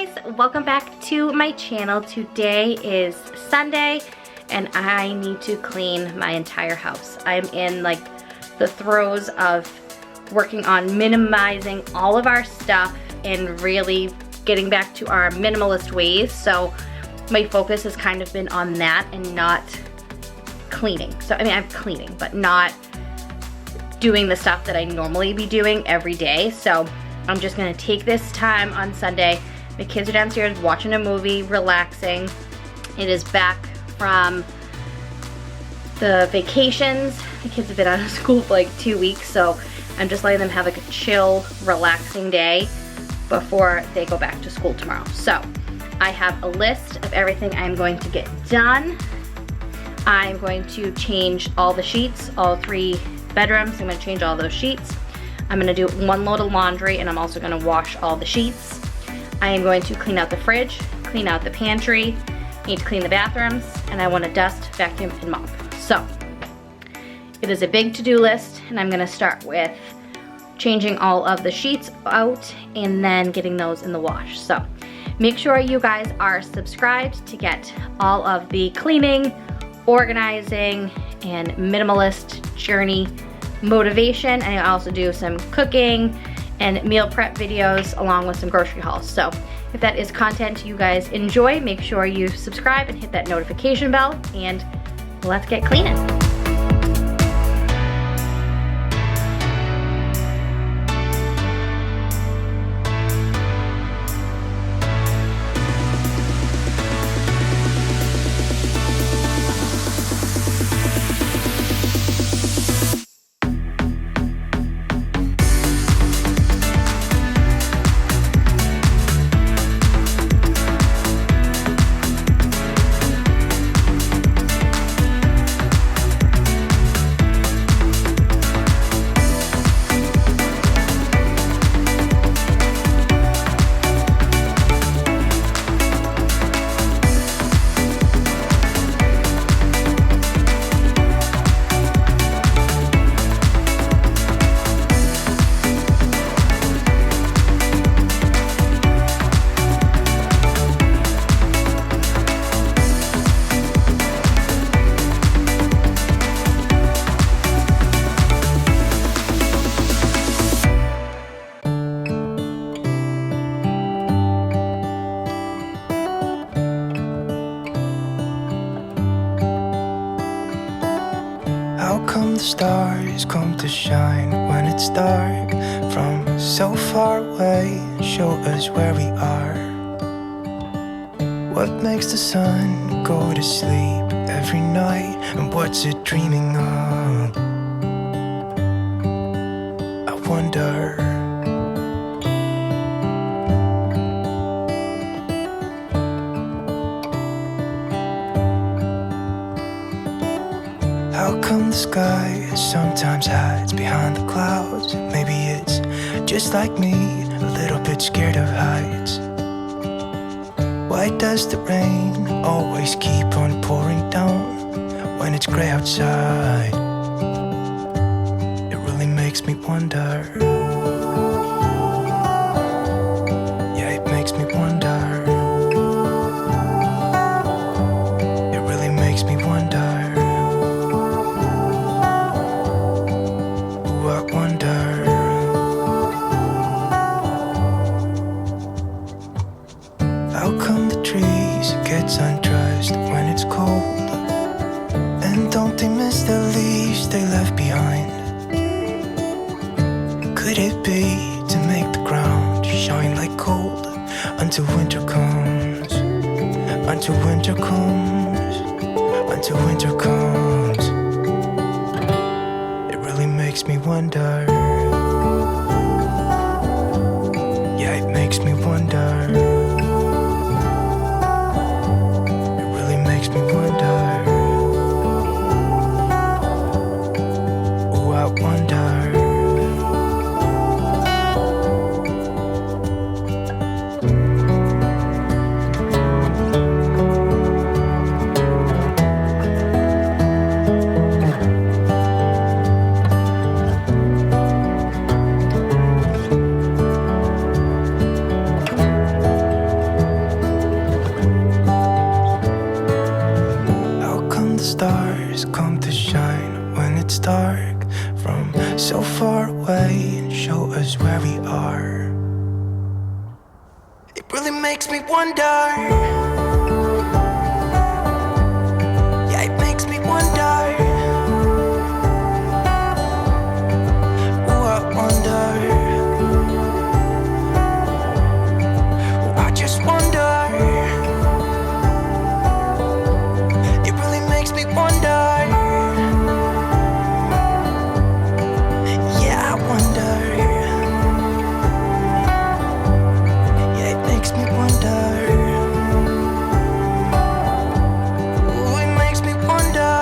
guys, welcome back to my channel. Today is Sunday and I need to clean my entire house. I'm in like the throes of working on minimizing all of our stuff and really getting back to our minimalist ways. So my focus has kind of been on that and not cleaning. So I mean, I'm cleaning, but not doing the stuff that I normally be doing every day. So I'm just gonna take this time on Sunday. The kids are downstairs watching a movie, relaxing. It is back from the vacations. The kids have been out of school for like 2 weeks, so I'm just letting them have like a chill, relaxing day before they go back to school tomorrow. So I have a list of everything I'm going to get done. I'm going to change all the sheets, all 3 bedrooms. I'm gonna change all those sheets. I'm gonna do 1 load of laundry, and I'm also gonna wash all the sheets. I am going to clean out the fridge, clean out the pantry, need to clean the bathrooms, and I wanna dust, vacuum, and mop. So, it is a big to-do list, and I'm gonna start with changing all of the sheets out and then getting those in the wash. So, make sure you guys are subscribed to get all of the cleaning, organizing, and minimalist journey motivation. And I also do some cooking and meal prep videos along with some grocery hauls. So if that is content you guys enjoy, make sure you subscribe and hit that notification bell, and let's get cleaning. The stars come to shine when it's dark from so far away and show us where we are. What makes the sun go to sleep every night, and what's it dreaming of? I wonder. How come the sky sometimes hides behind the clouds? Maybe it's just like me, a little bit scared of heights. Why does the rain always keep on pouring down when it's gray outside? It really makes me wonder. Yeah, it makes me wonder. It really makes me wonder. Undressed when it's cold, and don't they miss the leaves they left behind? Could it be to make the ground shine like gold until winter comes? Until winter comes, until winter comes. It really makes me wonder. Yeah, it makes me wonder. Makes me wonder. Oh, I wonder. away and show us where we are. It really makes me wonder. Yeah, it makes me wonder. Oh, I wonder. Oh, I just wonder. It really makes me wonder. Yeah, I wonder. Yeah, it makes me wonder. Oh, it makes me wonder.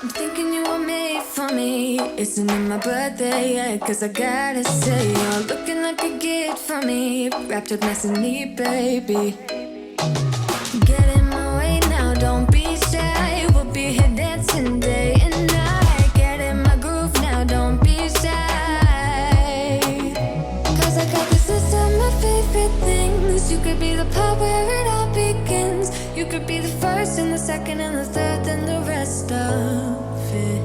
I'm thinking you were made for me. Isn't it my birthday yet? Cause I gotta say, you're looking like a gift for me. Wrapped up nice and neat, baby. Get in my way now, don't be shy. We'll be here dancing day and night. Get in my groove now, don't be shy. Cause I got this list of my favorite things. You could be the part where it all begins. You could be the first and the second and the third and the rest of it.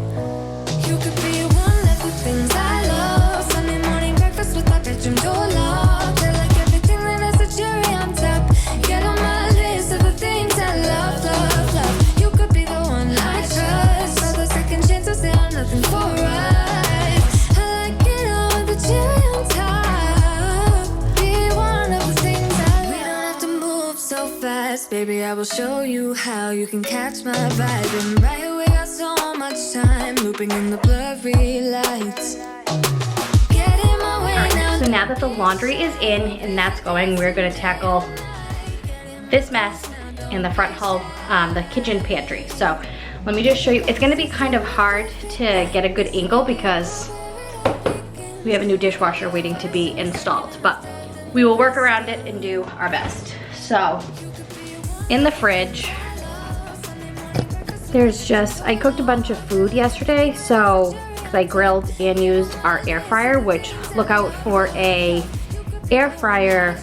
You could be one of the things I love. Sunday morning breakfast with our bedroom door locked. I like everything that has a cherry on top. Get on my list of the things I love, love, love. You could be the one I trust. All the second chances, they are nothing for us. I like it all with the cherry on top. Be one of the things I love. We don't have to move so fast, baby. I will show you how you can catch my vibe. And right here we got so much time, looping in the blurry lights. Get in my way now. So now that the laundry is in and that's going, we're gonna tackle this mess in the front hall, the kitchen pantry. So let me just show you. It's gonna be kind of hard to get a good angle because we have a new dishwasher waiting to be installed, but we will work around it and do our best. So in the fridge, there's just, I cooked a bunch of food yesterday, so I grilled and used our air fryer, which look out for a air fryer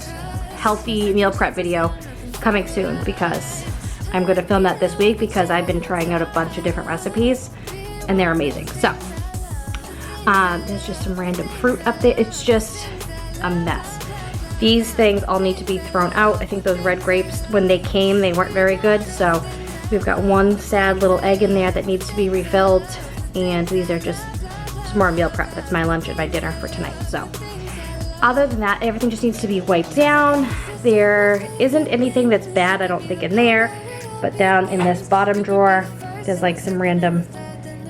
healthy meal prep video coming soon because I'm going to film that this week because I've been trying out a bunch of different recipes and they're amazing. So there's just some random fruit up there. It's just a mess. These things all need to be thrown out. I think those red grapes, when they came, they weren't very good, so we've got one sad little egg in there that needs to be refilled, and these are just some more meal prep. That's my lunch and my dinner for tonight. So other than that, everything just needs to be wiped down. There isn't anything that's bad, I don't think, in there, but down in this bottom drawer, there's like some random,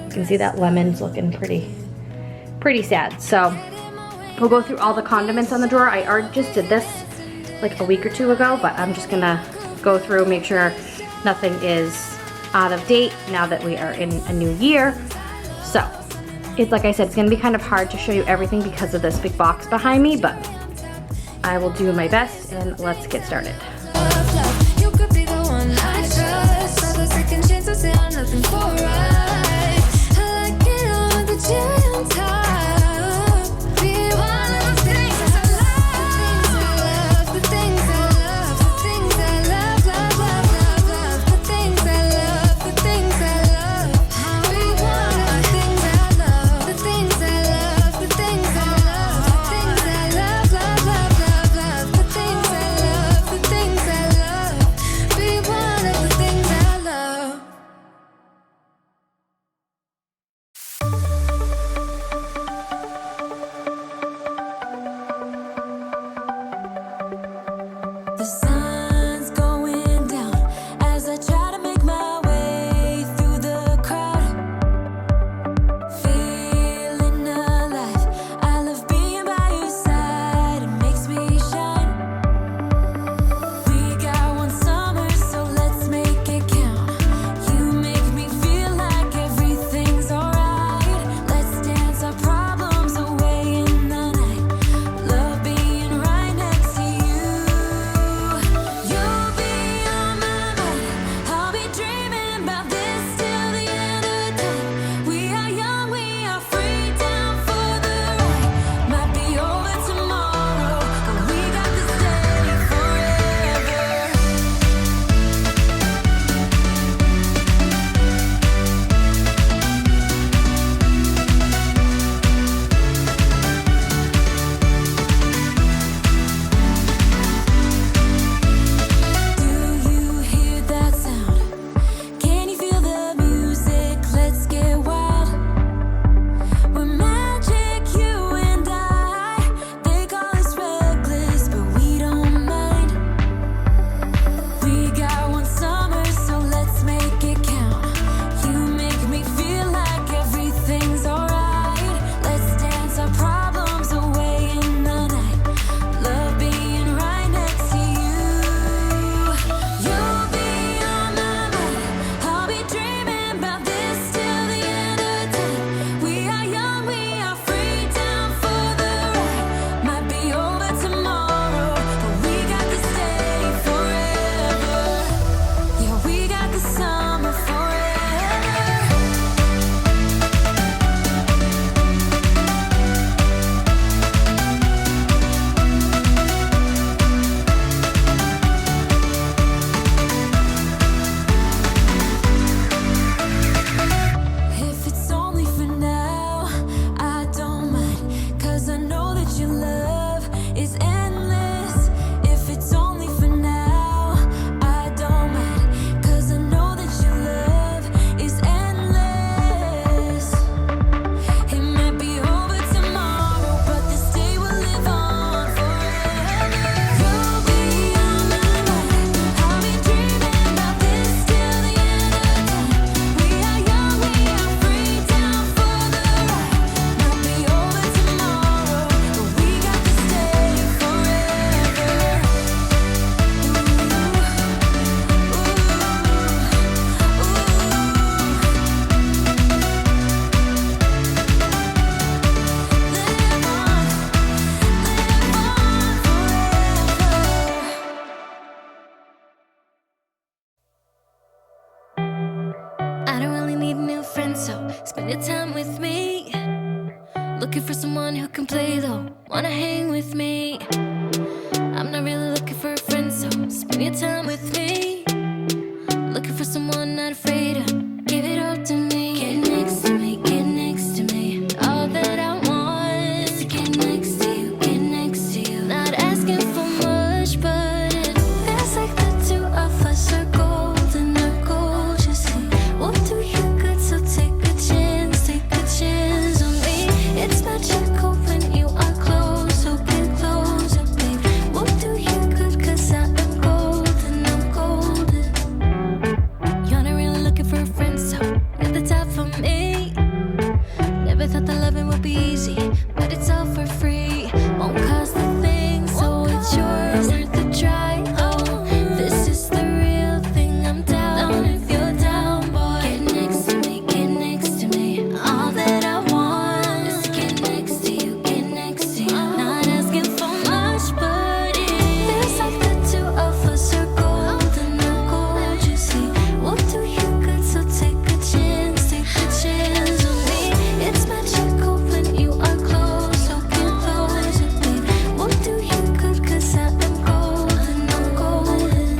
you can see that lemon's looking pretty sad. So we'll go through all the condiments on the drawer. I already just did this like a week or two ago, but I'm just gonna go through, make sure nothing is out of date now that we are in a new year. So it's, like I said, it's gonna be kind of hard to show you everything because of this big box behind me, but I will do my best and let's get started. You could be the one I trust. All the second chances, they are nothing for us. I like it all with the cherry on top. Be one of the things I love. The things I love, the things I love, love, love, love, love. The things I love, the things I love. How we want the things I love, the things I love, the things I love, the things I love, love, love, love, love. The things I love, the things your time with me. Looking for someone who can play though, wanna hang with me. I'm not really looking for a friend, so spend your time with me. Looking for someone not afraid to give it all to me. Get next to me, get next to me. All that I want is to get next to you, get next to you. Not asking for much, but it feels like the two of us are golden, are gold, you see. We'll do you good, so take a chance on me. It's magical when you are close, so get closer, babe. We'll do you good, cause I am golden, I'm golden. You're not really looking for a friend, so you're the type for me. Never thought that loving would be easy, but it's all for free. Won't cost a thing, so it's yours, worth a try. Oh, this is the real thing, I'm down if you're down, boy. Get next to me, get next to me. All that I want is to get next to you, get next to you. Not asking for much, but it feels like the two of us are golden, are gold, you see. We'll do you good, so take a chance on me. It's magical when you are close, so get closer, babe. We'll do you good, cause I am golden, I'm golden.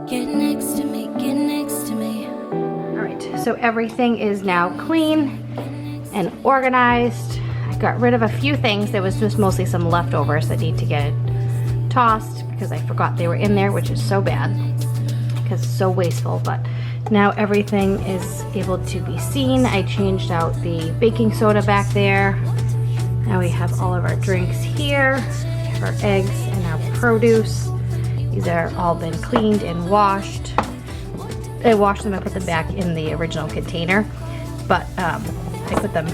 Get next to me, get next to me. All right, so everything is now clean and organized. I got rid of a few things. There was just mostly some leftovers that need to get tossed because I forgot they were in there, which is so bad because it's so wasteful. But now everything is able to be seen. I changed out the baking soda back there. Now we have all of our drinks here, our eggs and our produce. These are all been cleaned and washed. I washed them and put them back in the original container, but I put them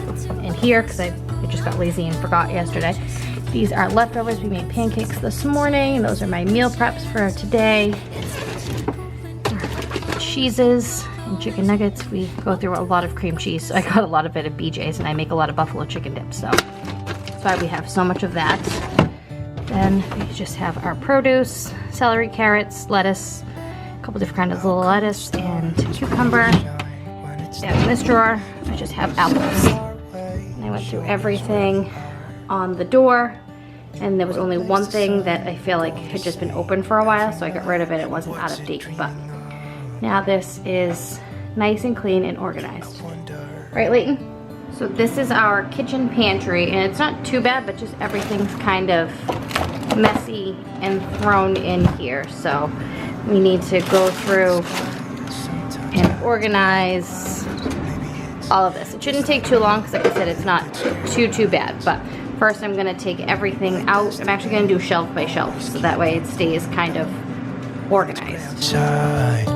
in here because I just got lazy and forgot yesterday. These are leftovers. We made pancakes this morning. Those are my meal preps for today. Cheeses and chicken nuggets. We go through a lot of cream cheese, so I got a lot of it at BJ's, and I make a lot of buffalo chicken dip, so that's why we have so much of that. Then we just have our produce, celery, carrots, lettuce, a couple different kinds of little lettuce, and cucumber. And in this drawer, I just have apples. And I went through everything on the door, and there was only one thing that I feel like had just been open for a while, so I got rid of it. It wasn't out of date, but now this is nice and clean and organized. Right, Leighton? So this is our kitchen pantry, and it's not too bad, but just everything's kind of messy and thrown in here. So we need to go through and organize all of this. It shouldn't take too long because, like I said, it's not too bad. But first I'm gonna take everything out. I'm actually gonna do shelf by shelf, so that way it stays kind of organized. Inside,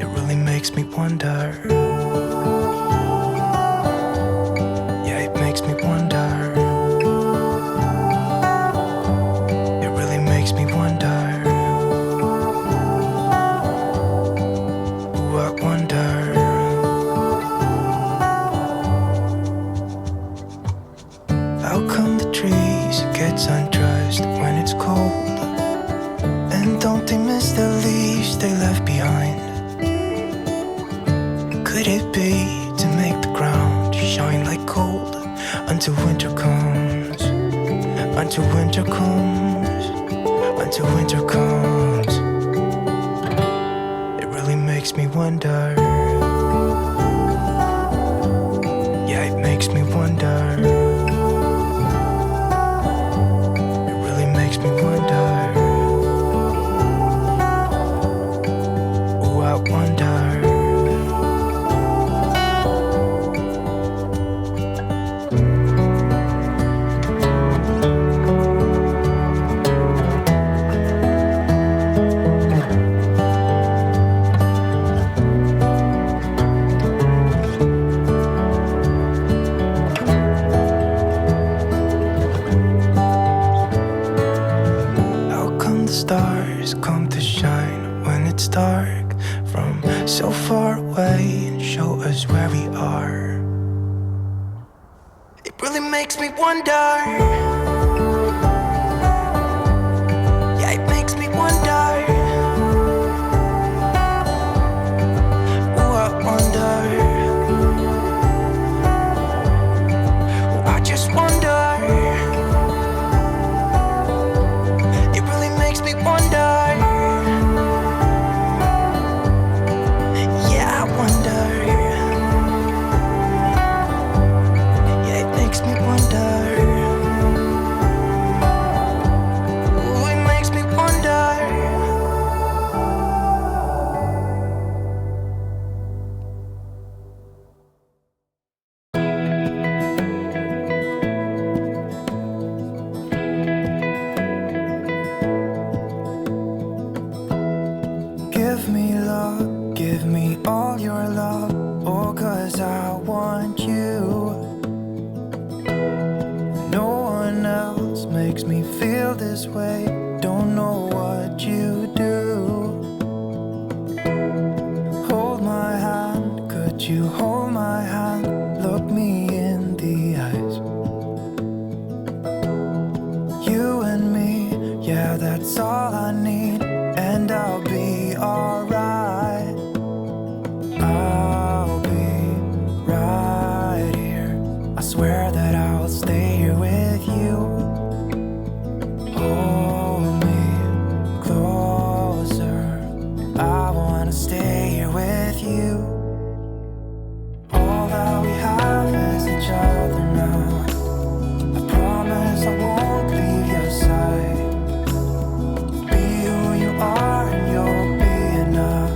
it really makes me wonder. Yeah, it makes me wonder. It really makes me wonder. Ooh, I wonder. How come the trees gets undressed when it's cold? And don't they miss the leaves they left behind? Could it be to make the ground shine like gold until winter comes? Until winter comes, until winter comes. It really makes me wonder. Yeah, it makes me wonder. It really makes me wonder. Oh, I wonder. Stars come to shine when it's dark from so far away and show us where we are. It really makes me wonder. Give me love, give me all your love. Oh, 'cause I want you. No one else makes me feel this way. Don't know what you do. Hold my hand, could you hold my hand? Look me in the eyes. You and me, yeah, that's all I need. And I'll be alright. I'll be right here. I swear that I'll stay here with you. Hold me closer. I wanna stay here with you. All that we have is each other now. I promise I won't leave your side. Be who you are and you'll be enough.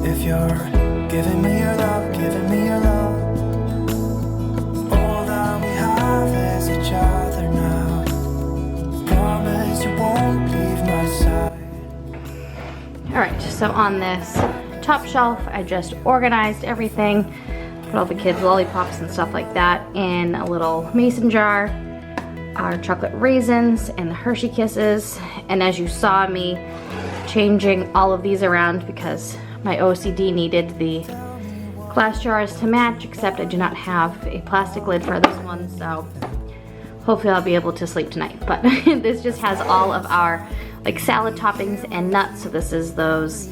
If you're giving me your love, giving me your love. All that we have is each other now. Promise you won't leave my side. All right, so on this top shelf, I just organized everything. Put all the kids' lollipops and stuff like that in a little mason jar. Our chocolate raisins and the Hershey Kisses. And as you saw me changing all of these around because my OCD needed the glass jars to match, except I do not have a plastic lid for this one, so hopefully I'll be able to sleep tonight. But this just has all of our like salad toppings and nuts. So this is those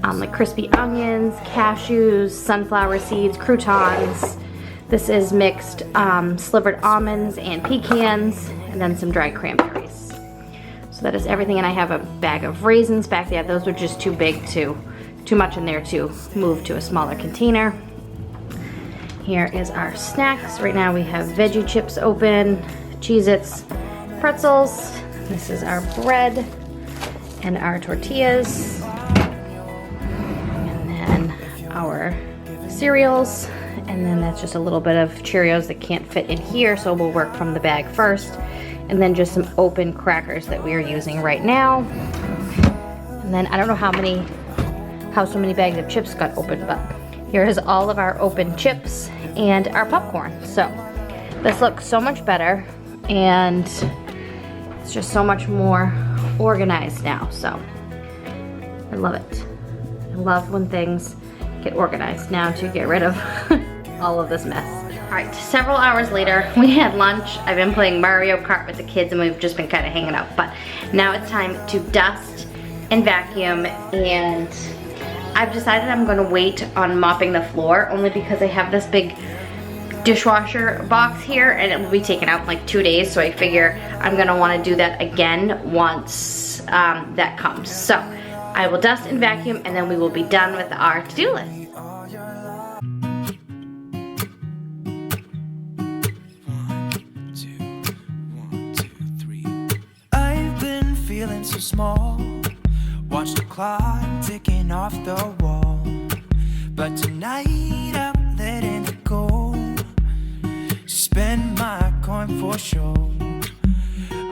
like crispy onions, cashews, sunflower seeds, croutons. This is mixed slivered almonds and pecans, and then some dried cranberries. So that is everything, and I have a bag of raisins back there. Those were just too big too much in there to move to a smaller container. Here is our snacks. Right now we have veggie chips open, Cheez-Its, pretzels. This is our bread and our tortillas. And then our cereals. And then that's just a little bit of Cheerios that can't fit in here, so we'll work from the bag first. And then just some open crackers that we are using right now. And then I don't know how so many bags of chips got opened, but here is all of our open chips and our popcorn. So this looks so much better, and it's just so much more organized now. So I love it. I love when things get organized now to get rid of all of this mess. All right, several hours later, we had lunch. I've been playing Mario Kart with the kids and we've just been kind of hanging out, but now it's time to dust and vacuum, and I've decided I'm gonna wait on mopping the floor only because I have this big dishwasher box here and it will be taken out in like 2 days, so I figure I'm gonna wanna do that again once that comes. So I will dust and vacuum and then we will be done with our to-do list. I've been feeling so small. Watch the clock ticking off the wall. But tonight I'm letting it go. Spend my coin for sure.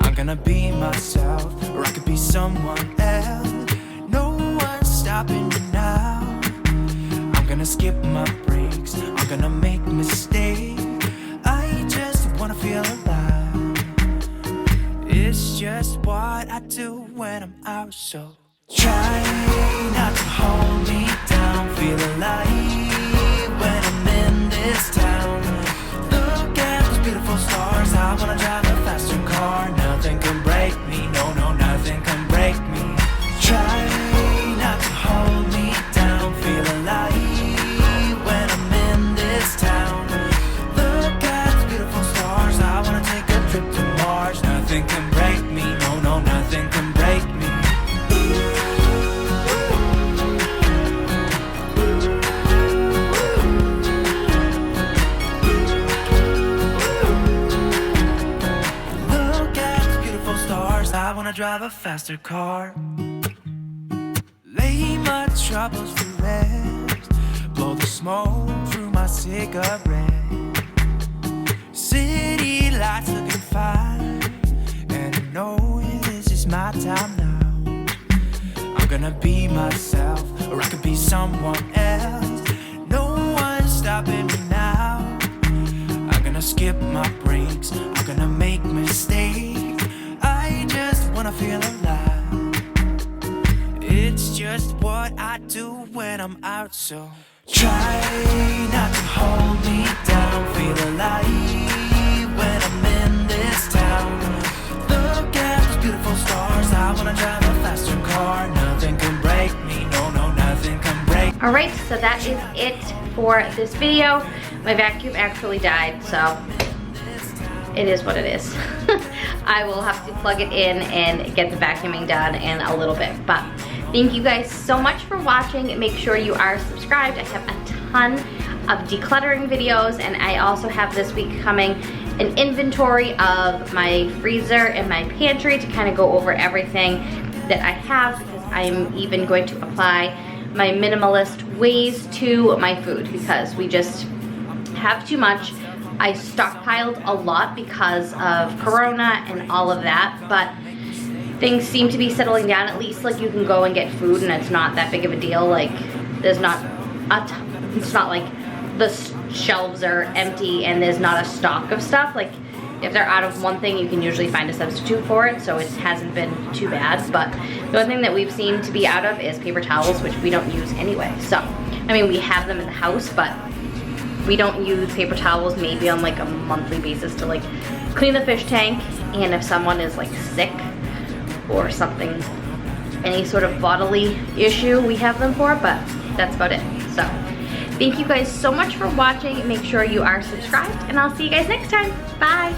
I'm gonna be myself, or I could be someone else. No one's stopping me now. I'm gonna skip my breaks, I'm gonna make mistakes. I just wanna feel alive. It's just what I do when I'm out, so try not to hold me down. Feel alive when I'm in this town. Look at those beautiful stars. I wanna drive a faster car. Nothing can break me. No, no, nothing can break me. Try not to hold me down. Feel alive when I'm in this town. Look at those beautiful stars. I wanna take a trip to Mars. Nothing can break me. No, no, nothing can break me. I wanna drive a faster car. Lay my troubles to rest. Blow the smoke through my cigarette. City lights looking fine, and I know this is my time now. I'm gonna be myself, or I could be someone else. No one's stopping me now. I'm gonna skip my breaks, I'm gonna make mistakes. I just wanna feel alive. It's just what I do when I'm out, so try not to hold me down. Feel alive when I'm in this town. Look at those beautiful stars. I wanna drive a faster car. Nothing can break me, no, no, nothing can break. Alright, so that is it for this video. My vacuum actually died, so it is what it is. I will have to plug it in and get the vacuuming done in a little bit. But thank you guys so much for watching. Make sure you are subscribed. I have a ton of decluttering videos, and I also have this week coming an inventory of my freezer and my pantry to kind of go over everything that I have, because I'm even going to apply my minimalist ways to my food because we just have too much. I stockpiled a lot because of Corona and all of that, but things seem to be settling down. At least like you can go and get food and it's not that big of a deal. Like there's not a ton, it's not like the shelves are empty and there's not a stock of stuff. Like if they're out of one thing, you can usually find a substitute for it, so it hasn't been too bad. But the one thing that we've seemed to be out of is paper towels, which we don't use anyway. So, I mean, we have them in the house, but we don't use paper towels maybe on like a monthly basis to like clean the fish tank, and if someone is like sick or something, any sort of bodily issue, we have them for, but that's about it. So thank you guys so much for watching. Make sure you are subscribed, and I'll see you guys next time. Bye.